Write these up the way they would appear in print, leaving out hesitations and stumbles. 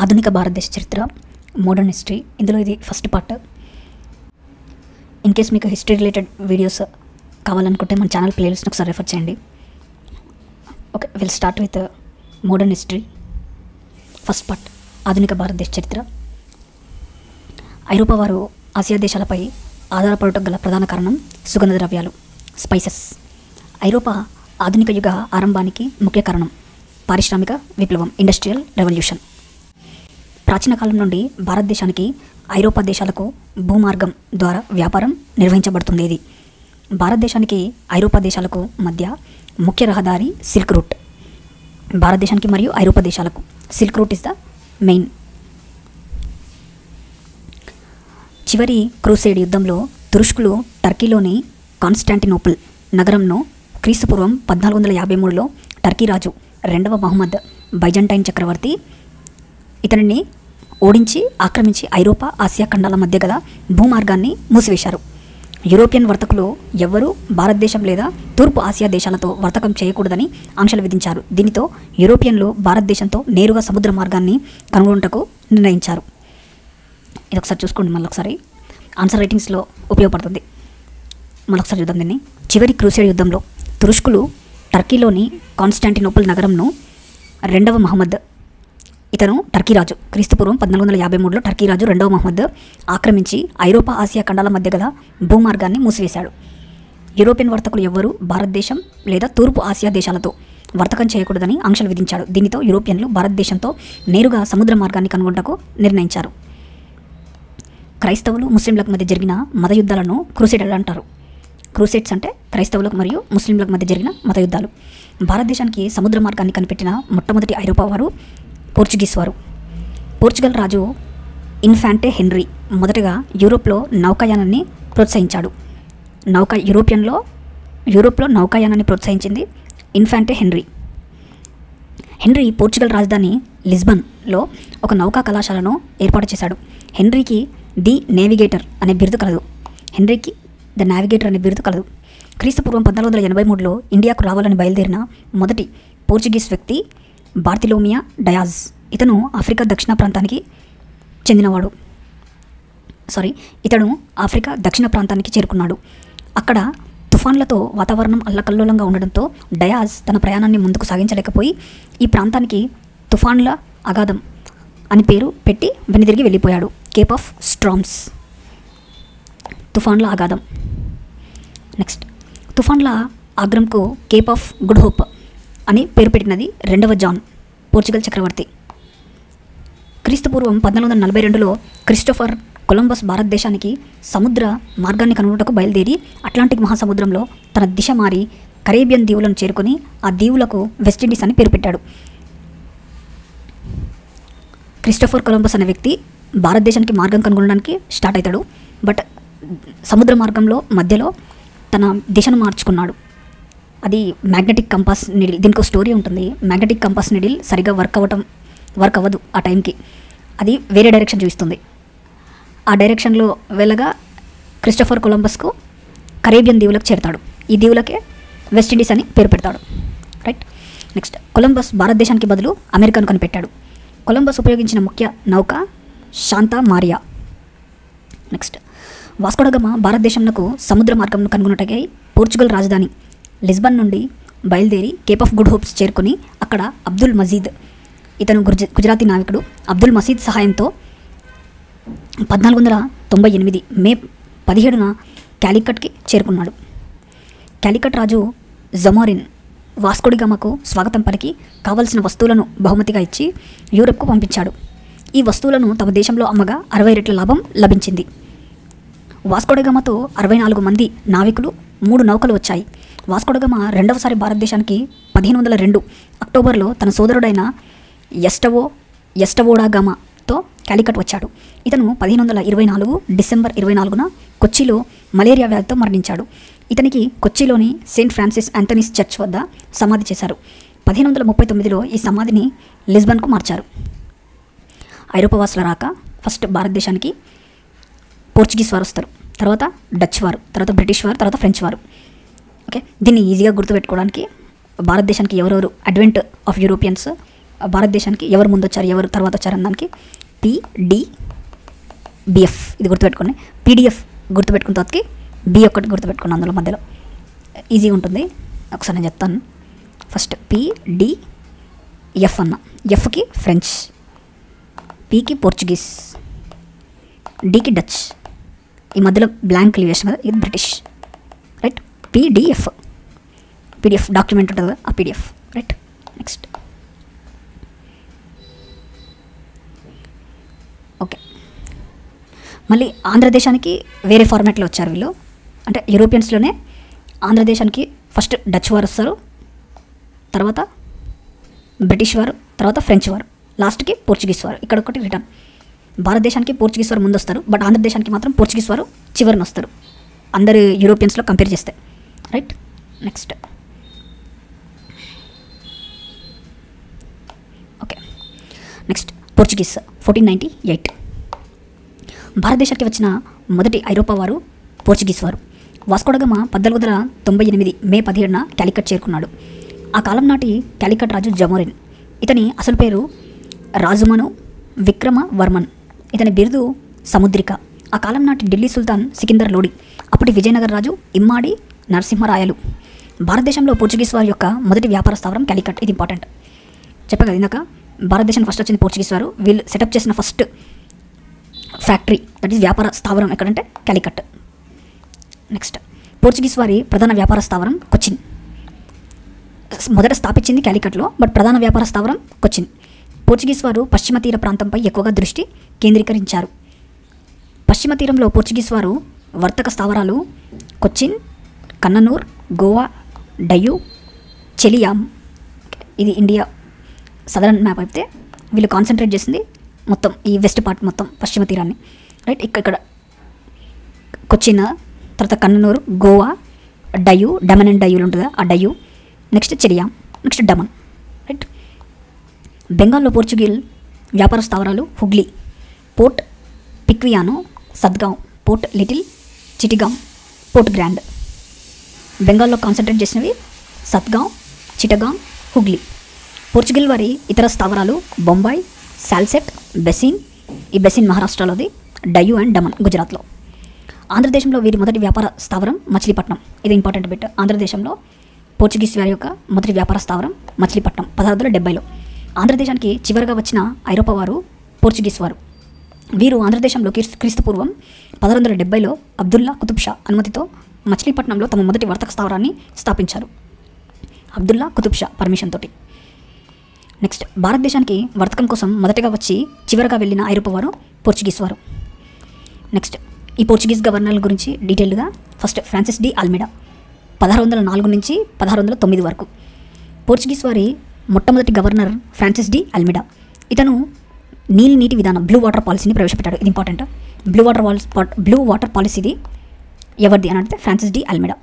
ఆధునిక భారతదేశ చరిత్ర, మోడర్న్ హిస్టరీ. ఇందులో ఇది ఫస్ట్ పార్ట్. ఇన్ కేస్ మీకు హిస్టరీ రిలేటెడ్ వీడియోస్ కావాలనుకుంటే మన ఛానల్ ప్లేలిస్ట్ని ఒకసారి రెఫర్ చేయండి. Okay, will start with modern history. First part, ఆధునిక భారతదేశ చరిత్ర. ఐరోపా వారు ఆసియా దేశాలపై ఆధారపడటం గల ప్రధాన కారణం సుగంధ ద్రవ్యాలు, స్పైసెస్. ఐరోపా ఆధునిక యుగ ఆరంభానికి ముఖ్య కారణం పారిశ్రామిక విప్లవం, ఇండస్ట్రియల్ రెవల్యూషన్. ప్రాచీన కాలం నుండి భారతదేశానికి ఐరోపా దేశాలకు భూమార్గం ద్వారా వ్యాపారం నిర్వహించబడుతుండేది. భారతదేశానికి ఐరోపా దేశాలకు మధ్య ముఖ్య రహదారి సిల్క్ రూట్. భారతదేశానికి మరియు ఐరోపా దేశాలకు silk route is the main. చివరి క్రూసేడ్ యుద్ధంలో తురుష్కులు టర్కీలోని కాన్స్టాంటినోపుల్ నగరంను క్రీస్తుపూర్వం 1453లో టర్కీ రాజు 2వ మహమ్మద్ బైజంటైన్ చక్రవర్తి ఇతనిని ఓడించి ఆక్రమించి ఐరోపా, ఆసియా ఖండాల మధ్య గల భూమార్గాన్ని మూసివేశారు. యూరోపియన్ వర్తకులు ఎవ్వరూ భారతదేశం లేదా తూర్పు ఆసియా దేశాలతో వర్తకం చేయకూడదని ఆంక్షలు విధించారు. దీనితో యూరోపియన్లు భారతదేశంతో నేరుగా సముద్ర మార్గాన్ని కనుగొనుటకు నిర్ణయించారు. ఇది ఒకసారి చూసుకోండి, మళ్ళొకసారి ఆన్సర్ రైటింగ్స్లో ఉపయోగపడుతుంది. మళ్ళొకసారి చూద్దాం దీన్ని. చివరి క్రూసేడ్ యుద్ధంలో తురుష్కులు టర్కీలోని కాన్స్టాంటినోపుల్ నగరంను 2వ మహమ్మద్, ఇతను టర్కీ రాజు, క్రీస్తుపూర్వం 1453లో టర్కీ రాజు 2వ మహమ్మద్ ఆక్రమించి ఐరోపా, ఆసియా ఖండాల మధ్య గల భూమార్గాన్ని మూసివేశాడు. యూరోపియన్ వర్తకులు ఎవ్వరూ భారతదేశం లేదా తూర్పు ఆసియా దేశాలతో వర్తకం చేయకూడదని ఆంక్షలు విధించాడు. దీనితో యూరోపియన్లు భారతదేశంతో నేరుగా సముద్ర మార్గాన్ని కనుగొనటకు నిర్ణయించారు. క్రైస్తవులు, ముస్లింలకు మధ్య జరిగిన మత యుద్ధాలను క్రూసేడ్లు అంటారు. క్రూసేడ్స్ అంటే క్రైస్తవులకు మరియు ముస్లింలకు మధ్య జరిగిన మత యుద్ధాలు. భారతదేశానికి సముద్ర మార్గాన్ని కనిపెట్టిన మొట్టమొదటి ఐరోపా వారు పోర్చుగీస్ వారు. పోర్చుగల్ రాజు ఇన్ఫాంటే హెన్రీ మొదటగా యూరోప్లో నౌకాయానాన్ని ప్రోత్సహించాడు. యూరోప్లో నౌకాయానాన్ని ప్రోత్సహించింది ఇన్ఫాంటే హెన్రీ. హెన్రీ పోర్చుగల్ రాజధాని లిస్బన్లో ఒక నౌకా కళాశాలను ఏర్పాటు చేశాడు. హెన్రీకి ది నేవిగేటర్ అనే బిరుదు కలదు. క్రీస్తుపూర్వం 1483లో ఇండియాకు రావాలని బయలుదేరిన మొదటి పోర్చుగీస్ వ్యక్తి బార్తిలోమియా డయాజ్. ఇతను ఆఫ్రికా దక్షిణ ప్రాంతానికి చేరుకున్నాడు. అక్కడ తుఫాన్లతో వాతావరణం అల్లకల్లోలంగా ఉండడంతో డయాజ్ తన ప్రయాణాన్ని ముందుకు సాగించలేకపోయి ఈ ప్రాంతానికి తుఫాన్ల అగాధం అని పేరు పెట్టి వెనుదిరిగి వెళ్ళిపోయాడు. కేప్ ఆఫ్ స్ట్రామ్స్, తుఫాన్ల అగాధం. నెక్స్ట్, తుఫాన్ల ఆగ్రంకు కేప్ ఆఫ్ గుడ్ హోప్ అని పేరు పెట్టినది 2వ జాన్, పోర్చుగల్ చక్రవర్తి. క్రీస్తుపూర్వం 1442లో క్రిస్టోఫర్ కొలంబస్ భారతదేశానికి సముద్ర మార్గాన్ని కనుగొనుటకు బయలుదేరి అట్లాంటిక్ మహాసముద్రంలో తన దిశ మారి కరేబియన్ దీవులను చేరుకొని ఆ దీవులకు వెస్టిండీస్ అని పేరు పెట్టాడు. క్రిస్టోఫర్ కొలంబస్ అనే వ్యక్తి భారతదేశానికి మార్గం కనుగొనడానికి స్టార్ట్ అవుతాడు. బట్ సముద్ర మార్గంలో మధ్యలో తన దిశను మార్చుకున్నాడు. అది మ్యాగ్నెటిక్ కంపాస్ నిడిల్. దీనికి స్టోరీ ఉంటుంది. మ్యాగ్నెటిక్ కంపాస్ నిడిల్ సరిగా వర్క్ అవ్వదు ఆ టైంకి. అది వేరే డైరెక్షన్ చూపిస్తుంది. ఆ డైరెక్షన్లో వెళ్ళగా క్రిస్టోఫర్ కొలంబస్కు కరేబియన్ దీవులకు చేరుతాడు. ఈ దీవులకే వెస్టిండీస్ అని పేరు పెడతాడు. రైట్. నెక్స్ట్, కొలంబస్ భారతదేశానికి బదులు అమెరికాను కనిపెట్టాడు. కొలంబస్ ఉపయోగించిన ముఖ్య నౌక శాంతా మారియా. నెక్స్ట్, వాస్కో డ గామా భారతదేశంకు సముద్ర మార్గంను కనుగొనుటకై పోర్చుగల్ రాజధాని లిస్బన్ నుండి బయలుదేరి కేప్ ఆఫ్ గుడ్ హోప్స్ చేరుకుని అక్కడ అబ్దుల్ మజీద్, ఇతను గుజరాతీ నావికుడు, అబ్దుల్ మజీద్ సహాయంతో 1498 మే 17న క్యాలికట్కి చేరుకున్నాడు. క్యాలికట్ రాజు జమోరిన్ వాస్కో డి గామాకు స్వాగతం పలికి కావలసిన వస్తువులను బహుమతిగా ఇచ్చి యూరప్కు పంపించాడు. ఈ వస్తువులను తమ దేశంలో అమ్మగా 60 రెట్ల లాభం లభించింది. వాస్కో డి గామాతో 64 మంది నావికులు, 3 నౌకలు వచ్చాయి. వాస్కో డి గామా రెండవసారి భారతదేశానికి 1502 అక్టోబర్లో తన సోదరుడైన ఎస్టవో డా గామాతో క్యాలికట్ వచ్చాడు. ఇతను 1524 డిసెంబర్ 24న కొచ్చిలో మలేరియా వ్యాధితో మరణించాడు. ఇతనికి కొచ్చిలోని సెయింట్ ఫ్రాన్సిస్ యాంథనీస్ చర్చ్ వద్ద సమాధి చేశారు. 1539లో ఈ సమాధిని లిస్బన్కు మార్చారు. ఐరోపా వాసుల రాక. ఫస్ట్ భారతదేశానికి పోర్చుగీస్ వారు వస్తారు, తర్వాత డచ్ వారు, తర్వాత బ్రిటిష్ వారు, తర్వాత ఫ్రెంచ్ వారు. ఓకే, దీన్ని ఈజీగా గుర్తుపెట్టుకోవడానికి భారతదేశానికి ఎవరెవరు అడ్వెంట్ ఆఫ్ యూరోపియన్స్ భారతదేశానికి ఎవరు ముందు వచ్చారు, ఎవరు తర్వాత వచ్చారు అన్న దానికి PDBF ఇది గుర్తుపెట్టుకోండి. PDF గుర్తుపెట్టుకున్న తర్వాతకి B ఒకటి గుర్తుపెట్టుకోండి, అందులో మధ్యలో ఈజీగా ఉంటుంది. ఒకసారి నేను చెప్తాను. ఫస్ట్ PDF అన్న, Fకి ఫ్రెంచ్, Pకి పోర్చుగీస్, Dకి డచ్, ఈ మధ్యలో బ్లాంక్ లీవ్ చేసిన కదా ఇది బ్రిటిష్, రైట్. PDF డాక్యుమెంట్ ఉంటుంది కదా, ఆ PDF, రైట్. నెక్స్ట్ ఓకే, మళ్ళీ ఆంధ్రదేశానికి వేరే ఫార్మాట్లో వచ్చారు వీళ్ళు. అంటే యూరోపియన్స్లోనే ఆంధ్రదేశానికి ఫస్ట్ డచ్ వారు వస్తారు, తర్వాత బ్రిటిష్ వారు, తర్వాత ఫ్రెంచ్ వారు, లాస్ట్కి పోర్చుగీస్ వారు. ఇక్కడ ఒకటి రిటర్న్, భారతదేశానికి పోర్చుగీస్ వారు ముందు వస్తారు, బట్ ఆంధ్రదేశానికి మాత్రం పోర్చుగీస్ వారు చివరిని వస్తారు అందరు యూరోపియన్స్లో కంపేర్ చేస్తే, right. Next okay, next Portuguese 1498. భారతదేశానికి వచ్చిన మొదటి ఐరోపా వారు పోర్చుగీస్ వారు. వాస్కో డ గామా 1498 మే 17న క్యాలికట్ చేరుకున్నాడు. ఆ కాలం నాటి క్యాలికట్ రాజు జమోరిన్. ఇతని అసలు పేరు రాజుమను విక్రమవర్మన్. ఇతని బిరుదు సముద్రిక. ఆ కాలం నాటి ఢిల్లీ సుల్తాన్ సికిందర్ లోడి, అప్పటి విజయనగర రాజు ఇమ్మాడి నరసింహరాయలు. భారతదేశంలో పోర్చుగీస్ వారి యొక్క మొదటి వ్యాపార స్థావరం క్యాలికట్. ఇది ఇంపార్టెంట్. చెప్పా కదా ఇందాక, భారతదేశం ఫస్ట్ వచ్చింది పోర్చుగీస్ వారు. వీళ్ళు సెటప్ చేసిన ఫస్ట్ ఫ్యాక్టరీ, దట్ ఈస్ వ్యాపార స్థావరం ఎక్కడంటే క్యాలికట్. నెక్స్ట్ పోర్చుగీస్ వారి ప్రధాన వ్యాపార స్థావరం కొచ్చిన్. మొదట స్థాపించింది క్యాలికట్లో, బట్ ప్రధాన వ్యాపార స్థావరం కొచ్చిన్. పోర్చుగీస్ వారు పశ్చిమ తీర ప్రాంతంపై ఎక్కువగా దృష్టి కేంద్రీకరించారు. పశ్చిమ తీరంలో పోర్చుగీస్ వారు వర్తక స్థావరాలు కొచ్చిన్, కన్ననూర్, గోవా, డయ్యూ, చెలియాం. ఇది ఇండియా సదరన్ మ్యాప్ అయితే వీళ్ళు కాన్సన్ట్రేట్ చేసింది మొత్తం ఈ వెస్ట్ పార్ట్, మొత్తం పశ్చిమ తీరాన్ని, రైట్. ఇక్కడ కొచ్చిన్, తర్వాత కన్ననూర్, గోవా, డయ్యూ, డమన్ అండ్ డయ్యూలు ఉంటుంది, ఆ Diu, next Chaliyam, next Daman, right. బెంగాల్లో పోర్చుగీల్ వ్యాపార స్థావరాలు Hooghly, port Piqueno, Satgaon, port little Chittagong, port grand. బెంగాల్లో కాన్సన్ట్రేట్ చేసినవి సద్గాం, చిటగాం, హుగ్లీ. పోర్చుగల్ వారి ఇతర స్థావరాలు బొంబాయి, సాల్సెట్, బెసిన్, ఈ బెసిన్ మహారాష్ట్రలోది, డయ్యూ అండ్ డమన్ గుజరాత్లో. ఆంధ్రదేశంలో వీరి మొదటి వ్యాపార స్థావరం మచిలీపట్నం. ఇది ఇంపార్టెంట్ బిట్. ఆంధ్రదేశంలో పోర్చుగీస్ వారి యొక్క మొదటి వ్యాపార స్థావరం మచిలీపట్నం 1670లో. ఆంధ్రదేశానికి చివరిగా వచ్చిన ఐరోపా వారు పోర్చుగీస్ వారు. వీరు ఆంధ్రదేశంలో క్రీస్తుపూర్వం 1670లో అబ్దుల్లా కుతుబ్ షా అనుమతితో మచిలీపట్నంలో తమ మొదటి వర్తక స్థావరాన్ని స్థాపించారు. అబ్దుల్లా కుతుబ్ షా పర్మిషన్ తోటి. నెక్స్ట్ భారతదేశానికి వర్తకం కోసం మొదటగా వచ్చి చివరగా వెళ్ళిన ఐరోపా వారు పోర్చుగీస్ వారు. నెక్స్ట్ ఈ పోర్చుగీస్ గవర్నర్ల గురించి డీటెయిల్గా ఫస్ట్ ఫ్రాన్సిస్ డి అల్మెడా 1604 నుంచి 1609 వరకు. పోర్చుగీస్ వారి మొట్టమొదటి గవర్నర్ ఫ్రాన్సిస్ డి అల్మెడా. ఇతను నీటి విధానం, బ్లూ వాటర్ పాలసీని ప్రవేశపెట్టాడు. ఇది ఇంపార్టెంట్. బ్లూ వాటర్ పాలసీది ఎవరిది అని అంటే ఫ్రాన్సిస్ డి అల్మెడా.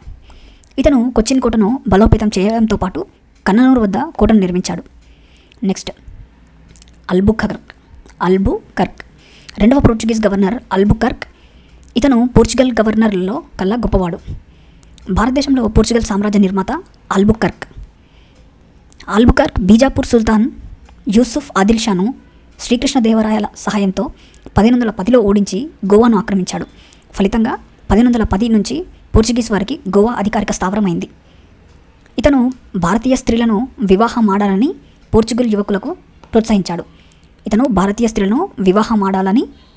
ఇతను కొచ్చిన్ కోటను బలోపేతం చేయడంతో పాటు కన్ననూరు వద్ద కోటను నిర్మించాడు. నెక్స్ట్ అల్బుకర్క్ రెండవ పోర్చుగీస్ గవర్నర్ అల్బుకర్క్. ఇతను పోర్చుగల్ గవర్నర్లలో కల్లా గొప్పవాడు. భారతదేశంలో పోర్చుగల్ సామ్రాజ్య నిర్మాత అల్బుకర్క్. బీజాపూర్ సుల్తాన్ యూసుఫ్ ఆదిల్ షాను శ్రీకృష్ణదేవరాయల సహాయంతో 1510లో ఓడించి గోవాను ఆక్రమించాడు. ఫలితంగా 1510 నుంచి పోర్చుగీస్ వారికి గోవా అధికారిక స్థావరమైంది. ఇతను భారతీయ స్త్రీలను వివాహమాడాలని పోర్చుగల్ యువకులకు ప్రోత్సహించాడు.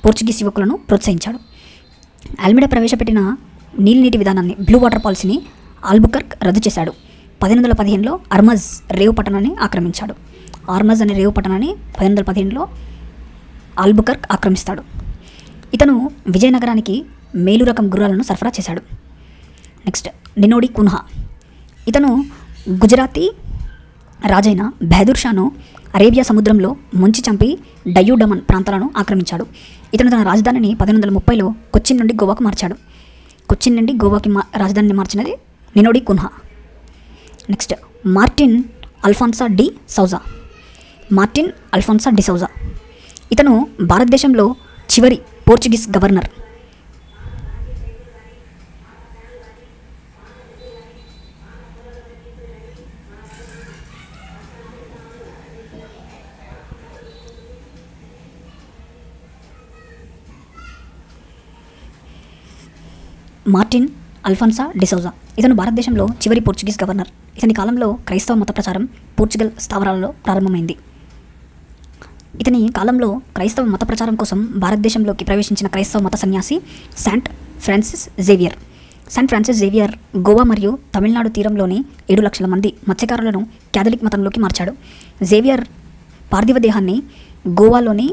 పోర్చుగీస్ యువకులను ప్రోత్సహించాడు. అల్మెడా ప్రవేశపెట్టిన నీటి విధానాన్ని, బ్లూ వాటర్ పాలసీని ఆల్బుకర్క్ రద్దు చేశాడు. 1515లో అర్మజ్ రేవు పట్టణాన్ని ఆక్రమించాడు. అర్మజ్ అనే రేవు పట్టణాన్ని 1515లో ఆల్బుకర్క్ ఆక్రమిస్తాడు. ఇతను విజయనగరానికి మేలు రకం గుర్రాలను సరఫరా చేశాడు. నెక్స్ట్ నినోడి కున్హా. ఇతను గుజరాతీ రాజైన బహదూర్ షాను అరేబియా సముద్రంలో ముంచి చంపి డయ్యూ డమన్ ప్రాంతాలను ఆక్రమించాడు. ఇతను తన రాజధానిని 1530లో కొచ్చిన్ నుండి గోవాకు మార్చాడు. రాజధానిని మార్చినది Nino da Cunha. Next Martin Alfonso de Souza. ఇతను భారతదేశంలో చివరి Portuguese governor. Martin Alfonso de Souza. ఇతను భారతదేశంలో చివరి పోర్చుగీస్ గవర్నర్. ఇతని కాలంలో క్రైస్తవ మత ప్రచారం పోర్చుగల్ స్థావరాలలో ప్రారంభమైంది. ఇతని కాలంలో క్రైస్తవ మత ప్రచారం కోసం భారతదేశంలోకి ప్రవేశించిన క్రైస్తవ మత సన్యాసి Saint Francis Xavier. Saint Francis Xavier Goa మరియు తమిళనాడు తీరంలోని 7 లక్షల మంది మత్స్యకారులను క్యాథలిక్ మతంలోకి మార్చాడు. జేవియర్ పార్థివ దేహాన్ని గోవాలోని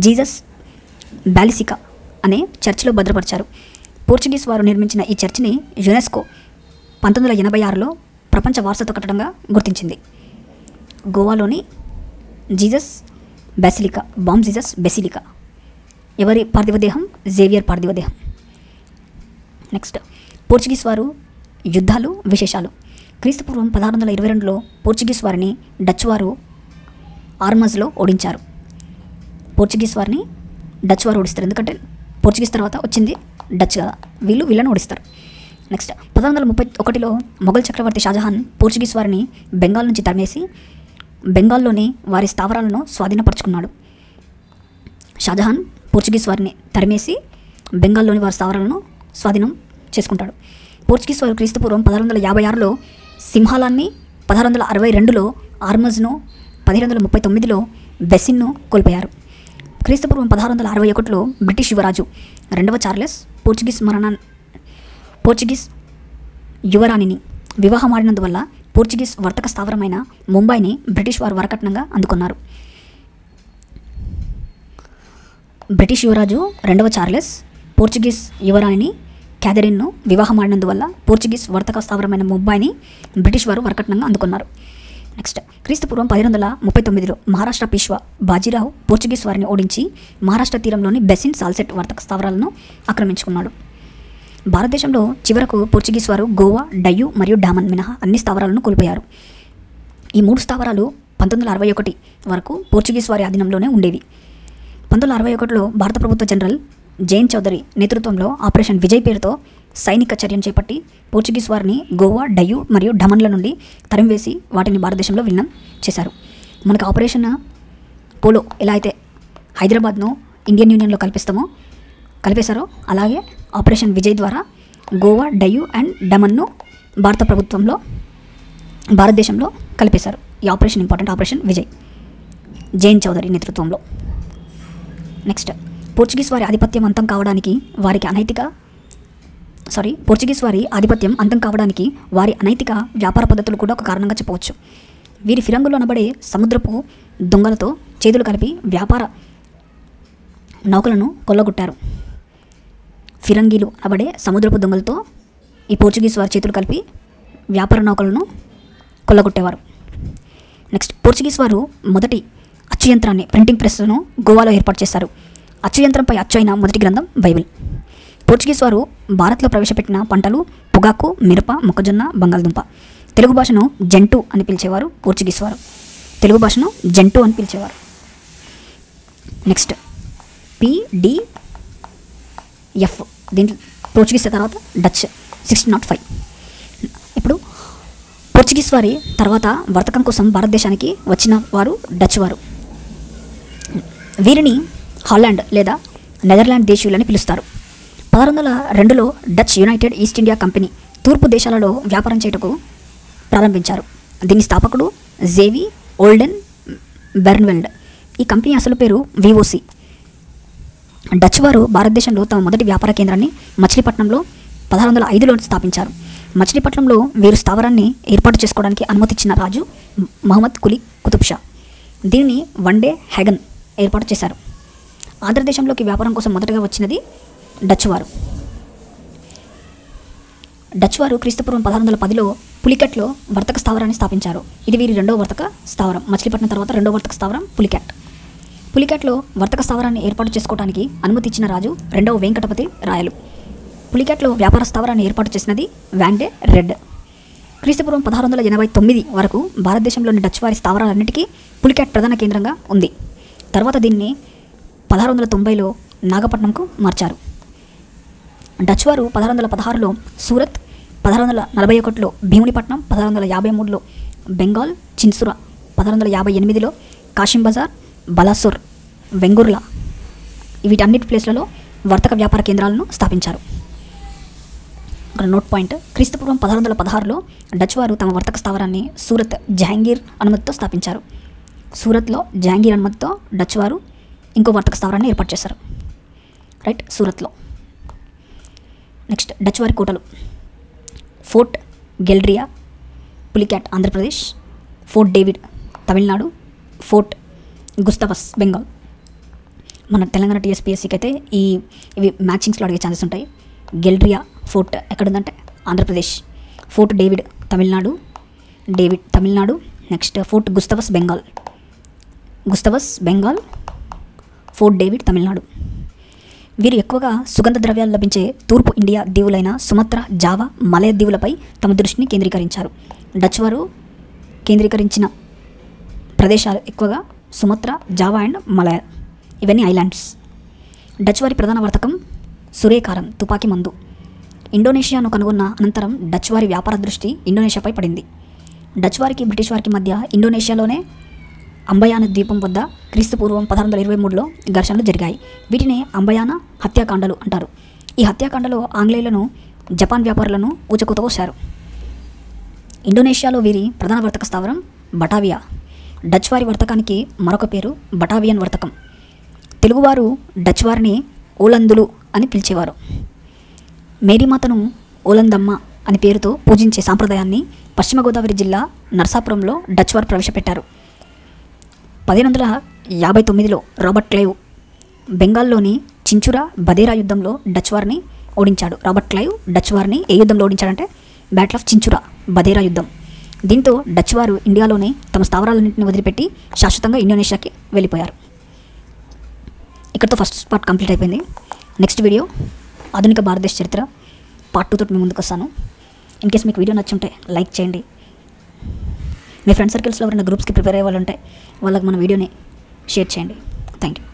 జీసస్ బాలిసికా అనే చర్చిలో భద్రపరిచారు. పోర్చుగీస్ వారు నిర్మించిన ఈ చర్చిని యునెస్కో 1986లో ప్రపంచ వారసత్వ కట్టడంగా గుర్తించింది. గోవాలోని Jesus basilica, Bom Jesus basilica. ఎవరి పార్థివ దేహం? జేవియర్ పార్థివ దేహం. నెక్స్ట్, పోర్చుగీస్ వారు యుద్ధాలు విశేషాలు. క్రీస్తుపూర్వం 1622లో పోర్చుగీస్ వారిని డచ్ వారు ఆర్మజ్లో ఓడించారు. పోర్చుగీస్ వారిని డచ్ వారు ఓడిస్తారు, ఎందుకంటే పోర్చుగీస్ తర్వాత వచ్చింది డచ్ కదా, వీళ్ళని ఓడిస్తారు. నెక్స్ట్, 1631లో మొఘల్ చక్రవర్తి షాజహాన్ పోర్చుగీస్ వారిని బెంగాల్ నుంచి తరిమేసి బెంగాల్లోని వారి స్థావరాలను స్వాధీనపరుచుకున్నాడు. షాజహాన్ పోర్చుగీస్ వారిని తరిమేసి బెంగాల్లోని వారి స్థావరాలను స్వాధీనం చేసుకుంటాడు. పోర్చుగీస్ వారు క్రీస్తుపూర్వం 1656లో సింహాలాన్ని, 1662లో ఆర్మజ్ను, 1739లో బెసిన్ను కోల్పోయారు. క్రీస్తుపూర్వం 1661లో బ్రిటిష్ యువరాజు 2వ చార్లెస్ పోర్చుగీస్ యువరాణిని వివాహమాడినందువల్ల పోర్చుగీస్ వర్తక స్థావరమైన ముంబైని బ్రిటిష్ వారు వరకట్నంగా అందుకున్నారు. బ్రిటిష్ యువరాజు 2వ చార్లెస్ పోర్చుగీస్ యువరాణిని క్యాథరిన్ను వివాహమాడినందువల్ల పోర్చుగీస్ వర్తక స్థావరమైన ముంబైని బ్రిటిష్ వారు వరకట్నంగా అందుకున్నారు. నెక్స్ట్, క్రీస్తుపూర్వం 1539లో మహారాష్ట్ర పీష్వా బాజీరావు పోర్చుగీస్ వారిని ఓడించి మహారాష్ట్ర తీరంలోని బెసిన్, సాల్సెట్ వర్తక స్థావరాలను ఆక్రమించుకున్నాడు. భారతదేశంలో చివరకు పోర్చుగీస్ వారు గోవా, డయ్యూ మరియు డామన్ మినహా అన్ని స్థావరాలను కోల్పోయారు. ఈ 3 స్థావరాలు 1961 వరకు పోర్చుగీస్ వారి ఆధీనంలోనే ఉండేవి. 1961లో భారత ప్రభుత్వ జనరల్ జైన్ చౌదరి నేతృత్వంలో ఆపరేషన్ విజయ్ పేరుతో సైనిక చర్యను చేపట్టి పోర్చుగీస్ వారిని గోవా, డయ్యూ మరియు డమన్ల నుండి తరిమివేసి వాటిని భారతదేశంలో విలీనం చేశారు. మనకు ఆపరేషన్ పోలో ఎలా అయితే హైదరాబాద్ను ఇండియన్ యూనియన్లో కలిపేశారో అలాగే ఆపరేషన్ విజయ్ ద్వారా గోవా, డయ్యూ అండ్ డమన్ను భారతదేశంలో కలిపేశారు. ఈ operation important, operation Vijay, Jain Chaudhary నేతృత్వంలో. నెక్స్ట్, పోర్చుగీస్ వారి ఆధిపత్యం అంతం కావడానికి వారి అనైతిక వ్యాపార పద్ధతులు కూడా ఒక కారణంగా చెప్పవచ్చు. వీరి ఫిరంగులు అనబడే సముద్రపు దొంగలతో చేతులు కలిపి వ్యాపార నౌకలను కొల్లగొట్టారు. ఫిరంగీలు అనబడే సముద్రపు దొంగలతో ఈ పోర్చుగీస్ వారి చేతులు కలిపి వ్యాపార నౌకలను కొల్లగొట్టేవారు. నెక్స్ట్, పోర్చుగీస్ వారు మొదటి అచ్చు యంత్రాన్ని, ప్రింటింగ్ ప్రెస్ను గోవాలో ఏర్పాటు చేశారు. అచ్చు యంత్రంపై అచ్చు అయిన మొదటి గ్రంథం బైబిల్. పోర్చుగీస్ వారు భారత్లో ప్రవేశపెట్టిన పంటలు పొగాకు, మిరప, మొక్కజొన్న, బంగాళదుంప. తెలుగు భాషను జంటు అని పిలిచేవారు పోర్చుగీస్ వారు. నెక్స్ట్, PDF దీంట్లో పోర్చుగీస్ తర్వాత డచ్ 1605. ఇప్పుడు పోర్చుగీస్ వారి తర్వాత వర్తకం కోసం భారతదేశానికి వచ్చిన వారు డచ్ వారు. వీరిని హాలాండ్ లేదా నెదర్లాండ్ దేశీయులని పిలుస్తారు. 1602లో Dutch united east India company తూర్పు దేశాలలో వ్యాపారం చేయటకు ప్రారంభించారు. దీని స్థాపకుడు జేవి ఓల్డెన్ బెర్న్వెల్డ్. ఈ కంపెనీ అసలు పేరు VOC. డచ్ వారు భారతదేశంలో తమ మొదటి వ్యాపార కేంద్రాన్ని మచిలీపట్నంలో 1605లో స్థాపించారు. మచిలీపట్నంలో వీరు స్థావరాన్ని ఏర్పాటు చేసుకోవడానికి అనుమతిచ్చిన రాజు మహమ్మద్ కులీ కుతుబ్ షా దీనిని వన్డే హ్యాగన్ ఏర్పాటు చేశారు. ఆంధ్రదేశంలోకి వ్యాపారం కోసం మొదటగా వచ్చినది డచ్ వారు. క్రీస్తుపూర్వం 1610లో పులికెట్లో వర్తక స్థావరాన్ని స్థాపించారు. ఇది వీరి 2వ వర్తక స్థావరం. మచిలీపట్నం తర్వాత 2వ వర్తక స్థావరం పులికెట్లో వర్తక స్థావరాన్ని ఏర్పాటు చేసుకోవడానికి అనుమతి ఇచ్చిన రాజు 2వ వెంకటపతి రాయలు. పులికెట్లో వ్యాపార స్థావరాన్ని ఏర్పాటు చేసినది వాండే రెడ్. క్రీస్తుపూర్వం 1689 వరకు భారతదేశంలోని డచ్ వారి స్థావరాలన్నిటికీ పులికెట్ ప్రధాన కేంద్రంగా ఉంది. తర్వాత దీన్ని 1690లో నాగపట్నంకు మార్చారు. డచ్ వారు 1616లో సూరత్, 1641లో భీమునిపట్నం, 1653లో బెంగాల్ చిన్సురా, 1658లో కాశిం బజార్, బలాసోర్, వెంగుర్లా వీటన్నిటి ప్లేస్లలో వర్తక వ్యాపార కేంద్రాలను స్థాపించారు. ఇక్కడ నోట్ పాయింట్, క్రీస్తుపూర్వం 1616లో డచ్ వారు తమ వర్తక స్థావరాన్ని సూరత్ జహాంగీర్ అనుమతితో స్థాపించారు. సూరత్లో జహాంగీర్ అనుమతితో డచ్ వారు ఇంకో వర్తక స్థావరాన్ని ఏర్పాటు చేశారు. రైట్, సూరత్లో. నెక్స్ట్ డచ్ వారి కోటలు: fort Geldria Pulicat Andhra Pradesh, fort David Tamil Nadu, fort Gustavus Bengal. మన తెలంగాణ టీఎస్పీఎస్సీకి అయితే ఇవి మ్యాచింగ్స్లో అడిగే ఛాన్సెస్ ఉంటాయి. గెల్డ్రియా ఫోర్ట్ ఎక్కడుందంటే Andhra Pradesh, fort David Tamil Nadu, next fort Gustavus Bengal, fort David Tamil Nadu. వీరు ఎక్కువగా సుగంధ ద్రవ్యాలు లభించే తూర్పు ఇండియా దీవులైన సుమత్రా, జావా, మలయ దీవులపై తమ దృష్టిని కేంద్రీకరించారు. డచ్ వారు కేంద్రీకరించిన ప్రదేశాలు ఎక్కువగా సుమత్రా, జావా అండ్ మలయ, ఇవన్నీ ఐలాండ్స్. డచ్ వారి ప్రధాన వర్తకం సురేకారం, తుపాకీ మందు. ఇండోనేషియాను కనుగొన్న అనంతరం డచ్ వారి వ్యాపార దృష్టి ఇండోనేషియాపై పడింది. డచ్ వారికి బ్రిటిష్ వారికి మధ్య ఇండోనేషియాలోనే అంబయానా ద్వీపం వద్ద క్రీస్తుపూర్వం 1623లో ఘర్షణలు జరిగాయి. వీటిని అంబయానా హత్యాకాండలు అంటారు. ఈ హత్యాకాండలో ఆంగ్లేయులను, జపాన్ వ్యాపారులను ఊచకూతకోశారు. ఇండోనేషియాలో వీరి ప్రధాన వర్తక స్థావరం బటావియా. డచ్ వారి వర్తకానికి మరొక పేరు బటావియన్ వర్తకం. తెలుగువారు డచ్ వారిని ఓలందులు అని పిలిచేవారు. మేరీమాతను ఓలందమ్మ అని పేరుతో పూజించే సాంప్రదాయాన్ని పశ్చిమ గోదావరి జిల్లా నర్సాపురంలో డచ్ వారు ప్రవేశపెట్టారు. 1559లో రాబర్ట్ క్లైవ్ బెంగాల్లోని చించురా బదేరా యుద్ధంలో డచ్ వారిని ఓడించాడు. రాబర్ట్ క్లైవ్ డచ్ వారిని ఏ యుద్ధంలో ఓడించాడంటే బ్యాటిల్ ఆఫ్ చించురా బదేరా యుద్ధం. దీంతో డచ్ వారు ఇండియాలోనే తమ స్థావరాలన్నింటినీ వదిలిపెట్టి శాశ్వతంగా ఇండోనేషియాకి వెళ్ళిపోయారు. ఇక్కడితో ఫస్ట్ పార్ట్ కంప్లీట్ అయిపోయింది. నెక్స్ట్ వీడియో ఆధునిక భారతదేశ చరిత్ర పార్ట్ 2 తోటి మీ ముందుకు వస్తాను. ఇన్ కేస్ మీకు వీడియో నచ్చుంటే లైక్ చేయండి. మీ ఫ్రెండ్ సర్కిల్స్లో ఎవరైనా గ్రూప్స్కి ప్రిపేర్ అయ్యే వాళ్ళు ఉంటే వాళ్ళకి మన వీడియోని షేర్ చేయండి. Thank you.